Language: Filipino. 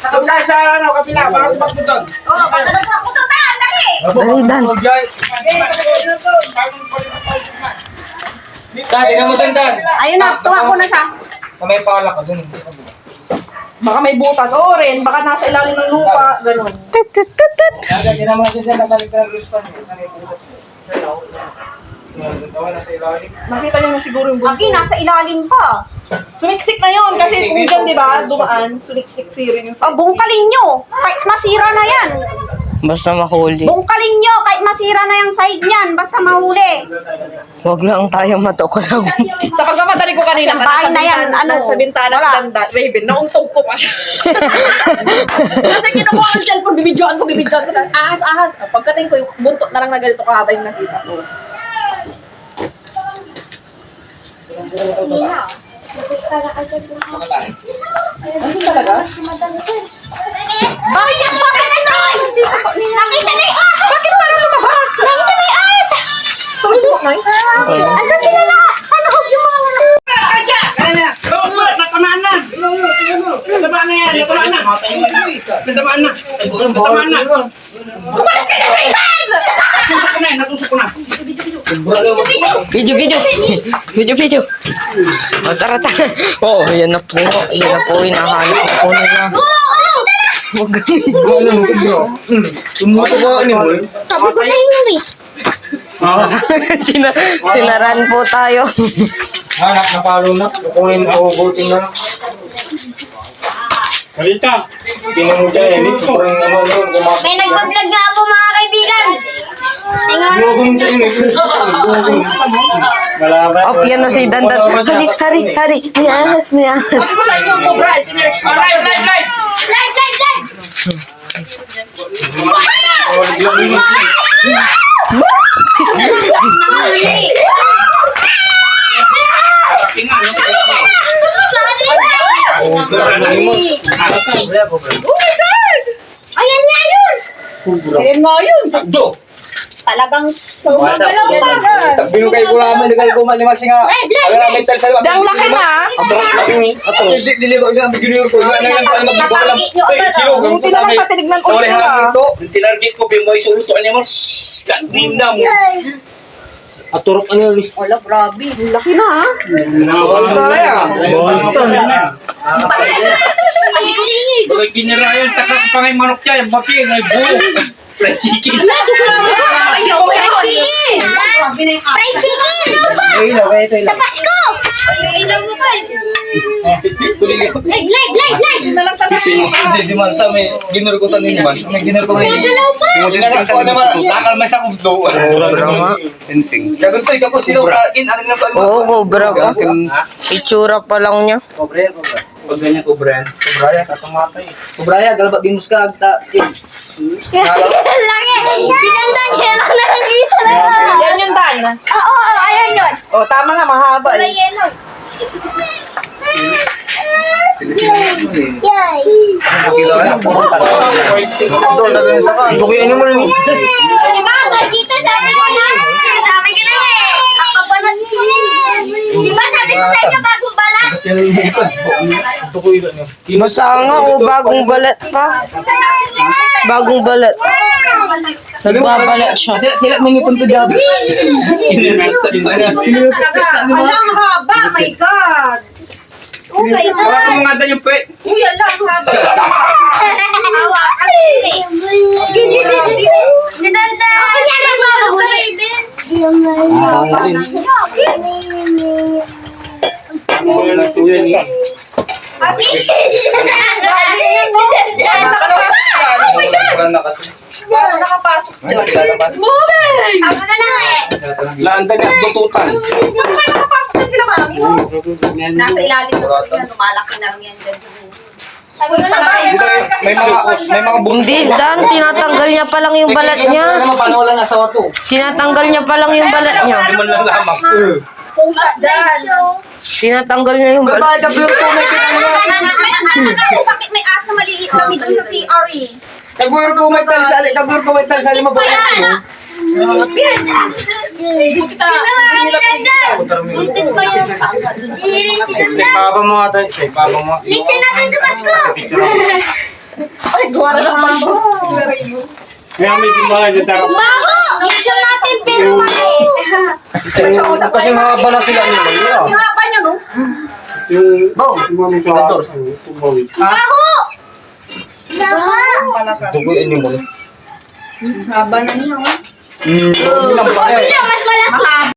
Kabila sa ano, kabila, baka tumakbo doon. Oo, patalas ako to, Dan, dali! Dali, Dan. Dan, tingnan mo doon, Dan. Ayun na, tumakbo na siya. May pala ka doon. Baka may butas. Oo rin, baka nasa ilalim ng lupa. Ganun. Tingnan mo natin siya, nasalik na ng luspan. Nakita niyo na siguro yung butas. Aki, nasa ilalim pa. Sumiksik na yun. Kasi kung dyan, di ba, dumaan, sumiksik rin yung Oh, bungkalin nyo. Kahit masira na yan. Basta mahuli. Bungkalin nyo, kahit masira na yung side niyan. Basta mahuli. Huwag lang tayo matuklaw. Sa pagkamadali ko kanina, Sa bahay na yan, ano? Nasa bintana Wala. si Danda, Raven, nauntog ko pa siya. Kasi kinukuha ng cellphone, bibidyoan ko. Ahas. Pagkating ko, yung buntot na lang na ganito kahaba yung nakita ko. Ano talaga? Bakit Troy? Nakita na yung ahas! Bakit parang lumabas? Nakita na yung ahas! Tumisok na yun? Andun sila lahat! Sa loob yung mga Natamaan na! Natamaan na yan! Natamaan na! Umalis ka na, Raven! Natusok ko na! Video. O, tara. Oh, yan na po. Hinahanap na po nila. Huwag Tumuto ko ni Mol. Sabi ko sa inyo eh. Sinaran po tayo. Hanap na palo na. Kukunin ako, voting na lang. Kalita! Tingnan mo dyan, eh. Sobrang ano. May nagbablog nga po mga kaibigan. Gugong dyan, eh. Malaban. Op, yan na si Dandan. Hari. May ahas. Sabi ko sa inyo, Cobra, sinerch ko. Live! Live! Oh my God! Ayan nga yun! Ayan nga yun. Talagang sobrang galaw pa. Binugay ko naman, nagal ko man si nga. Live! Ang laki na. Diligo nga, bigyan ko. Ano lang pa magbabalam. Buti na lang patinignan ulit nila. Tinarget ko yung mga isuruto niya mo. Ganda mo. Aturok ano ni? Wala, grabe. Ang laki na ha. Kaya. Bagay kinirayan, takak pa ngay manok niya. Bakit ngay buo. Fried chicken. Fried chicken! Sa Pasko! Live! Hindi na lang talaga. Hindi man sa may ginur ko tanin ba? May ginur ko ngayon. Galaw pa! Tingnan ko naman, takal may sa kubdo. Tinting. Dagon to ikaw sino kain ano na pa? Oo, Cobra ka. Itsura pa lang niya. Kobre. Pag ganyan ko, Bren. Kobraya katumatay. Kobraya galba bimus ka agta. Laki! Sinanda niya lang nakakita na! Yan yung Dan. Oo, ayan yun! Oh, tama nga, mahaba Kulay eh. yellow. Yay! Bukiyan mo rin. Diba? Dito sabi ko na! Sabi ko na eh! Kakabanat mo eh! Diba sabi ko sa inyo bagong balat? Masanga o bagong balat pa. Bagong balat. Nagbabalat siya. Sila may punto gabi. Alang haba, my God. Oh my Wala God! ko mga dan yung pet. Uy, alang haba. Awa ka Sinanda! Kunyari ba ako ka Papi! Oh my God. Paano nakapasok dyan? It's moving! Ako na lang eh! Laanda niya, bututan. Paano kayo nakapasok dyan kila mami mo? Nasa ilalim na lang yan, lumalaki na lang yan dyan sa buhay. Sabi ko na ba, May mga Hindi, Dan. Tinatanggal niya pa lang yung balat niya. paano wala nasa wato? Tinatanggal niya pa lang yung balat niya. Naman lang lamang. Pusas Slide dyan. show! Tinatanggal niya yung balat. Bakit ko may Bakit may asa maliit kami doon sa CRE? Kagur ko may talsali mo ba? Buti ka. Hindi nila pinigil. Buntis pa yun. Papa mo ata. Papa mo. Litsin natin sa Pasko! Ay, gawa na ng pang-boss. Sigla Raymond. Kaya may simbahan dyan tara. Baho! Litsin natin pero maliit. Kasi mahaba na sila nila. Singapan niyo, no? Yung... Yung mga sa... Tumawid. Baho! Baho! Duguin niyo mo. Haba na niya, oh. Ilang pa eh.